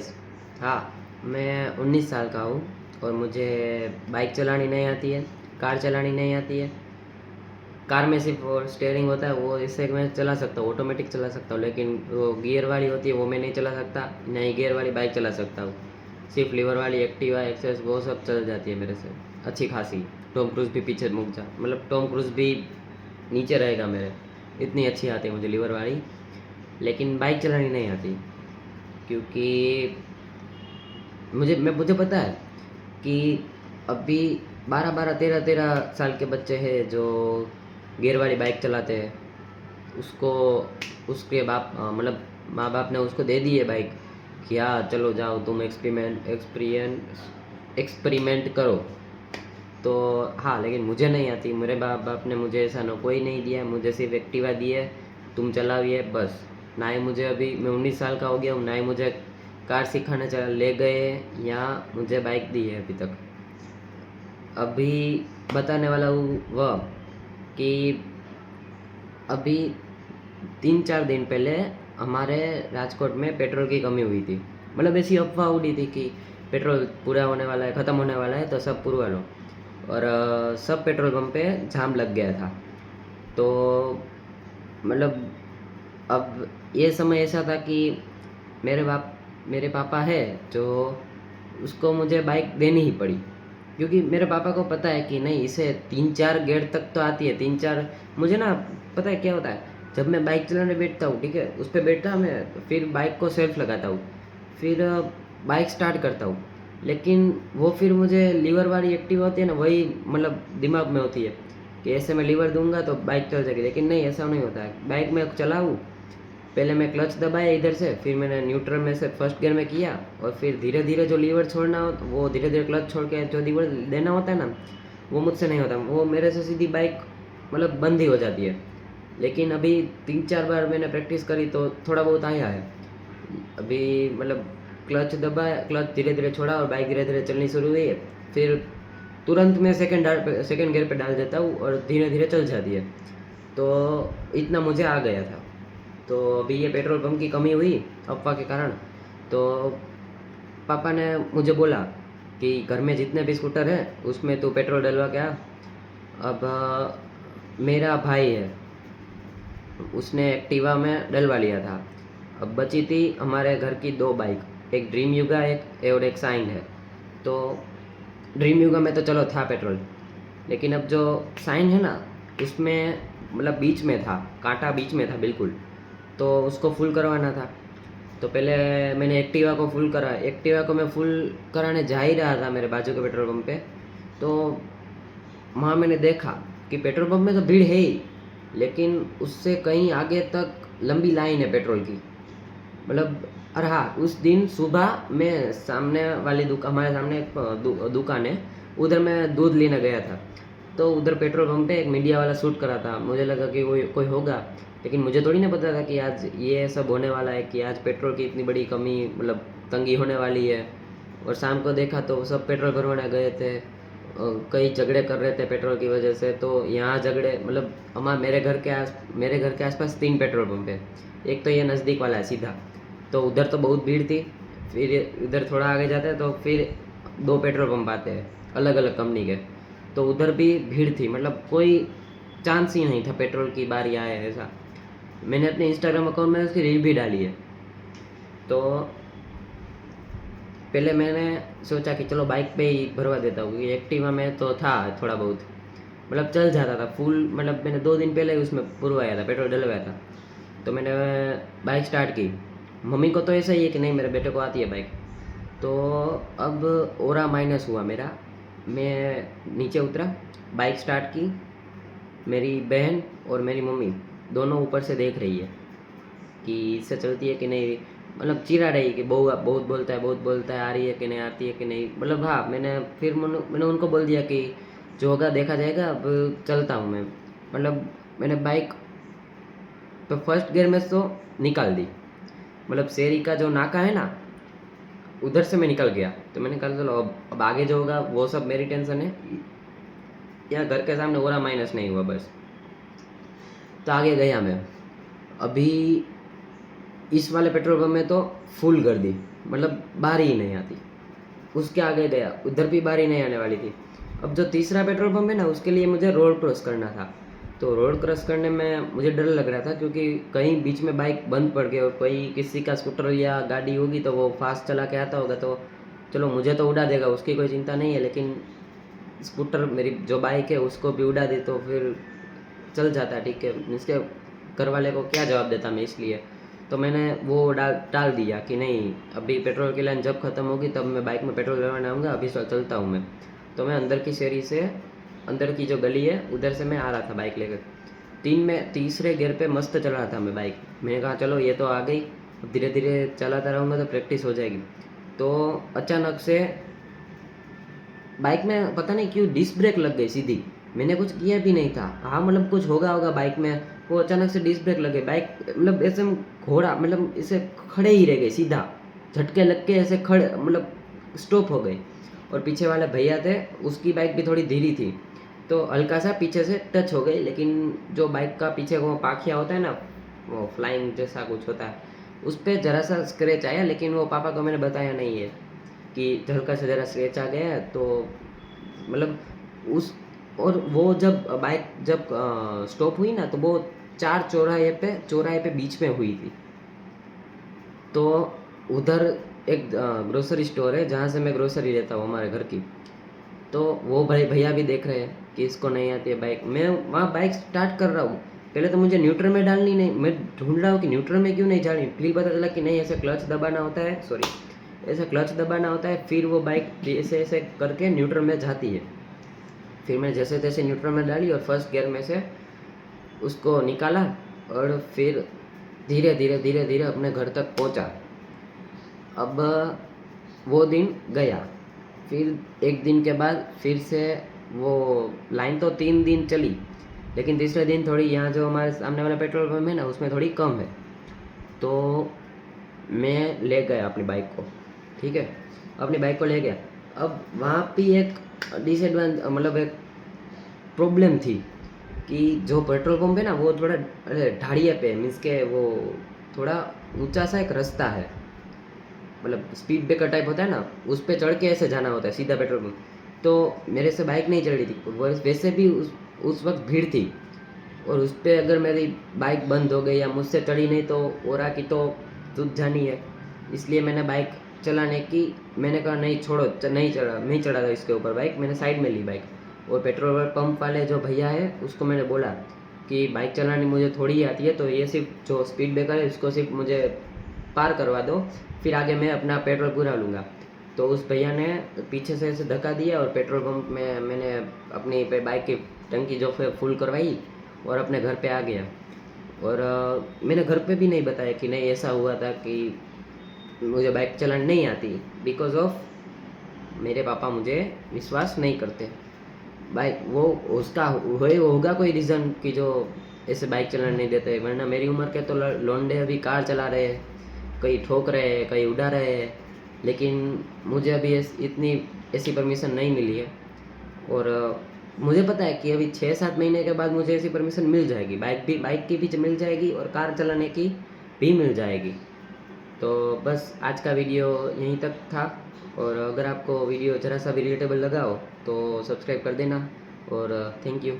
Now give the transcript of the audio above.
Guys. हाँ, मैं 19 साल का हूँ और मुझे बाइक चलानी नहीं आती है, कार चलानी नहीं आती है। कार में सिर्फ वो स्टेयरिंग होता है, वो इससे मैं चला सकता हूँ, ऑटोमेटिक चला सकता हूँ, लेकिन वो गियर वाली होती है वो मैं नहीं चला सकता, नहीं गियर वाली बाइक चला सकता हूँ। सिर्फ लीवर वाली एक्टिवा एक्सेस वो सब चल जाती है मेरे से अच्छी खासी। टॉम क्रूज भी पीछे मुक जा, मतलब टॉम क्रूज भी नीचे रहेगा मेरे, इतनी अच्छी आती है मुझे लीवर वाली। लेकिन बाइक चलानी नहीं आती, क्योंकि मुझे पता है कि अभी 12-12 13-13 साल के बच्चे हैं जो गियर वाली बाइक चलाते हैं। उसको उसके मतलब माँ बाप ने उसको दे दी है बाइक कि हाँ चलो जाओ तुम एक्सपेरिमेंट करो। तो हाँ, लेकिन मुझे नहीं आती, मेरे बाप बाप ने मुझे ऐसा ना कोई नहीं दिया, मुझे सिर्फ एक्टिवा दी है, तुम चलाइए बस। ना ही मुझे, अभी मैं 19 साल का हो गया हूँ, ना ही मुझे कार सिखाने चला ले गए या मुझे बाइक दी है अभी तक। अभी बताने वाला हूँ वह कि अभी 3-4 दिन पहले हमारे राजकोट में पेट्रोल की कमी हुई थी। मतलब ऐसी अफवाह उड़ी थी कि पेट्रोल पूरा होने वाला है, ख़त्म होने वाला है, तो सब पुरवा लो। और सब पेट्रोल पंप पे जाम लग गया था। तो मतलब अब ये समय ऐसा था कि मेरे पापा है जो, उसको मुझे बाइक देनी ही पड़ी, क्योंकि मेरे पापा को पता है कि नहीं, इसे 3-4 गेयर तक तो आती है, 3-4। मुझे ना पता है क्या होता है, जब मैं बाइक चलाने बैठता हूँ, ठीक है, उस पर बैठता मैं, फिर बाइक को सेल्फ लगाता हूँ, फिर बाइक स्टार्ट करता हूँ, लेकिन वो फिर मुझे लीवर वाली एक्टिव होती है ना, वही मतलब दिमाग में होती है कि ऐसे मैं लीवर दूंगा तो बाइक चल जाएगी, लेकिन नहीं, ऐसा नहीं होता है। बाइक में चलाऊँ, पहले मैं क्लच दबाया इधर से, फिर मैंने न्यूट्रल में से फर्स्ट गियर में किया, और फिर धीरे धीरे जो लीवर छोड़ना हो वो धीरे धीरे क्लच छोड़ के जो लीवर देना होता है ना, वो मुझसे नहीं होता, वो मेरे से सीधी बाइक मतलब बंद ही हो जाती है। लेकिन अभी 3-4 बार मैंने प्रैक्टिस करी तो थोड़ा बहुत आया है। अभी मतलब क्लच दबाया, क्लच धीरे धीरे छोड़ा और बाइक धीरे धीरे चलनी शुरू हुई है, फिर तुरंत मैं सेकंड गियर पे डाल देता हूँ और धीरे धीरे चल जाती है। तो इतना मुझे आ गया था। तो अभी ये पेट्रोल पंप की कमी हुई अफवाह के कारण, तो पापा ने मुझे बोला कि घर में जितने भी स्कूटर हैं उसमें तू पेट्रोल डलवा के आ। अब मेरा भाई है, उसने एक्टिवा में डलवा लिया था। अब बची थी हमारे घर की दो बाइक, एक ड्रीम युगा एक और एक साइन है। तो ड्रीम युगा में तो चलो था पेट्रोल, लेकिन अब जो साइन है ना, उसमें मतलब बीच में था, कांटा बीच में था बिल्कुल, तो उसको फुल करवाना था। तो पहले मैंने एक्टिवा को फुल करा, एक्टिवा को मैं फुल कराने जा ही रहा था मेरे बाजू के पेट्रोल पंप पे। तो वहाँ मैंने देखा कि पेट्रोल पंप में तो भीड़ है ही, लेकिन उससे कहीं आगे तक लंबी लाइन है पेट्रोल की। मतलब, और हाँ, उस दिन सुबह मैं सामने वाली हमारे सामने एक दुकान है, उधर मैं दूध लेने गया था। तो उधर पेट्रोल पंप पे एक मीडिया वाला शूट करा था, मुझे लगा कि कोई होगा, लेकिन मुझे थोड़ी ना पता था कि आज ये सब होने वाला है, कि आज पेट्रोल की इतनी बड़ी कमी, मतलब तंगी होने वाली है। और शाम को देखा तो सब पेट्रोल भरवाने गए थे, कई झगड़े कर रहे थे पेट्रोल की वजह से। तो यहाँ झगड़े, मतलब मेरे घर के आसपास 3 पेट्रोल पंप है। एक तो ये नज़दीक वाला है सीधा, तो उधर तो बहुत भीड़ थी। फिर इधर थोड़ा आगे जाते हैं तो फिर 2 पेट्रोल पंप आते हैं अलग अलग कंपनी के, तो उधर भी भीड़ थी, मतलब कोई चांस ही नहीं था पेट्रोल की बारी आए ऐसा। मैंने अपने इंस्टाग्राम अकाउंट में उसकी रील भी डाली है। तो पहले मैंने सोचा कि चलो बाइक पे ही भरवा देता हूँ, ये एक्टिवा में तो था थोड़ा बहुत, मतलब चल जाता था फुल। मतलब मैंने 2 दिन पहले ही उसमें पुरवाया था, पेट्रोल डलवाया था। तो मैंने बाइक स्टार्ट की। मम्मी को तो ऐसा ही है कि नहीं, मेरे बेटे को आती है बाइक। तो अब ओरा माइनस हुआ मेरा, मैं नीचे उतरा, बाइक स्टार्ट की, मेरी बहन और मेरी मम्मी दोनों ऊपर से देख रही है कि इससे चलती है कि नहीं, मतलब चिढ़ा रही कि बहुत बहुत बोलता है, बहुत बोलता है, आ रही है कि नहीं, आती है कि नहीं। मतलब हाँ, मैंने उनको बोल दिया कि जो होगा देखा जाएगा, अब चलता हूँ मैं। मतलब मैंने बाइक तो फर्स्ट गियर में तो निकाल दी, मतलब शेरी का जो नाका है ना, उधर से मैं निकल गया। तो मैंने कहा चलो अब आगे जो होगा वो सब मेरी टेंशन है, या घर के सामने ओरा माइनस नहीं हुआ बस। तो आगे गया मैं। अभी इस वाले पेट्रोल पंप में तो फुल गर्दी, मतलब बारी ही नहीं आती। उसके आगे गया, उधर भी बारी नहीं आने वाली थी। अब जो तीसरा पेट्रोल पंप है ना, उसके लिए मुझे रोड क्रॉस करना था। तो रोड क्रॉस करने में मुझे डर लग रहा था, क्योंकि कहीं बीच में बाइक बंद पड़ गई और कोई किसी का स्कूटर या गाड़ी होगी तो वो फास्ट चला के आता होगा, तो चलो मुझे तो उड़ा देगा, उसकी कोई चिंता नहीं है, लेकिन स्कूटर मेरी जो बाइक है उसको भी उड़ा दी तो फिर चल जाता, ठीक है, इसके घर वाले को क्या जवाब देता मैं, इसलिए तो मैंने वो टाल दिया कि नहीं, अभी पेट्रोल की लाइन जब ख़त्म होगी तब मैं बाइक में पेट्रोल डलवाने आऊँगा, अभी चलता हूँ मैं। तो मैं अंदर की शेरी से, अंदर की जो गली है उधर से मैं आ रहा था बाइक लेकर। तीसरे गियर पे मस्त चला रहा था मैं बाइक। मैंने कहा चलो ये तो आ गई, अब धीरे धीरे चलाता रहूँगा तो प्रैक्टिस हो जाएगी। तो अचानक से बाइक में पता नहीं क्यों डिस्क ब्रेक लग गई सीधी। मैंने कुछ किया भी नहीं था, हाँ मतलब कुछ होगा बाइक में, वो अचानक से डिस्क ब्रेक लग गई। बाइक मतलब ऐसे घोड़ा, मतलब ऐसे खड़े ही रह गए सीधा, झटके लग के ऐसे खड़े, मतलब स्टॉप हो गई। और पीछे वाले भैया थे, उसकी बाइक भी थोड़ी धीरी थी, तो हल्का सा पीछे से टच हो गई। लेकिन जो बाइक का पीछे वो पाखिया होता है ना, वो फ्लाइंग जैसा कुछ होता है, उस पर ज़रा सा स्क्रैच आया, लेकिन वो पापा को मैंने बताया नहीं है कि हल्का सा ज़रा स्क्रैच आ गया है। तो मतलब उस, और वो जब बाइक जब स्टॉप हुई ना, तो वो चौराहे पे बीच में हुई थी। तो उधर एक ग्रोसरी स्टोर है जहाँ से मैं ग्रोसरी लेता हूँ हमारे घर की। तो वो भाई भैया भी देख रहे हैं कि इसको नहीं आती है बाइक। मैं वहाँ बाइक स्टार्ट कर रहा हूँ, पहले तो मुझे न्यूट्रल में डालनी नहीं, मैं ढूंढ रहा हूँ कि न्यूट्रल में क्यों नहीं डालनी, फिर पता चला कि नहीं, ऐसे क्लच दबाना होता है, सॉरी, ऐसे क्लच दबाना होता है, फिर वो बाइक ऐसे ऐसे करके न्यूट्रल में जाती है। फिर मैं जैसे तैसे न्यूट्रल में डाली और फर्स्ट गियर में से उसको निकाला, और फिर धीरे धीरे धीरे धीरे अपने घर तक पहुंचा। अब वो दिन गया, फिर एक दिन के बाद फिर से वो लाइन तो 3 दिन चली, लेकिन तीसरे दिन थोड़ी, यहाँ जो हमारे सामने वाला पेट्रोल पंप है ना, उसमें थोड़ी कम है। तो मैं ले गया अपनी बाइक को, ठीक है, अपनी बाइक को ले गया। अब वहाँ भी एक डिसएडवांटेज, मतलब एक प्रॉब्लम थी कि जो पेट्रोल पंप है ना, वो थोड़ा ढाड़िया पे, मीन्स के वो थोड़ा ऊंचा सा एक रास्ता है, मतलब स्पीड ब्रेकर टाइप होता है ना, उस पर चढ़ के ऐसे जाना होता है सीधा पेट्रोल पंप। तो मेरे से बाइक नहीं चल रही थी, वैसे भी उस वक्त भीड़ थी, और उस पर अगर मेरी बाइक बंद हो गई या मुझसे चढ़ी नहीं तो ओरा की तो तुझ जानी है। इसलिए मैंने बाइक चलाने की, मैंने कहा नहीं छोड़ो, नहीं चढ़ा था इसके ऊपर बाइक, मैंने साइड में ली बाइक। और पेट्रोल पंप वाले जो भैया है उसको मैंने बोला कि बाइक चलानी मुझे थोड़ी ही आती है, तो ये सिर्फ जो स्पीड ब्रेकर है उसको सिर्फ मुझे पार करवा दो, फिर आगे मैं अपना पेट्रोल पूरा लूँगा। तो उस भैया ने पीछे से ऐसे धक्का दिया, और पेट्रोल पंप में मैंने अपनी बाइक की टंकी जो फुल करवाई और अपने घर पे आ गया। और मैंने घर पे भी नहीं बताया कि नहीं ऐसा हुआ था कि मुझे बाइक चलानी नहीं आती, बिकॉज ऑफ मेरे पापा मुझे विश्वास नहीं करते। बाइक वो उसका होगा कोई रीज़न कि जो ऐसे बाइक चलाने नहीं देते, वरना मेरी उम्र के तो लौंडे अभी कार चला रहे हैं, कहीं ठोक रहे हैं, कहीं उड़ा रहे हैं, लेकिन मुझे अभी इतनी ऐसी परमिशन नहीं मिली है। और मुझे पता है कि अभी 6-7 महीने के बाद मुझे ऐसी परमिशन मिल जाएगी, बाइक की भी मिल जाएगी और कार चलाने की भी मिल जाएगी। तो बस आज का वीडियो यहीं तक था, और अगर आपको वीडियो ज़रा सा भी रिलेटेबल लगा हो तो सब्सक्राइब कर देना, और थैंक यू।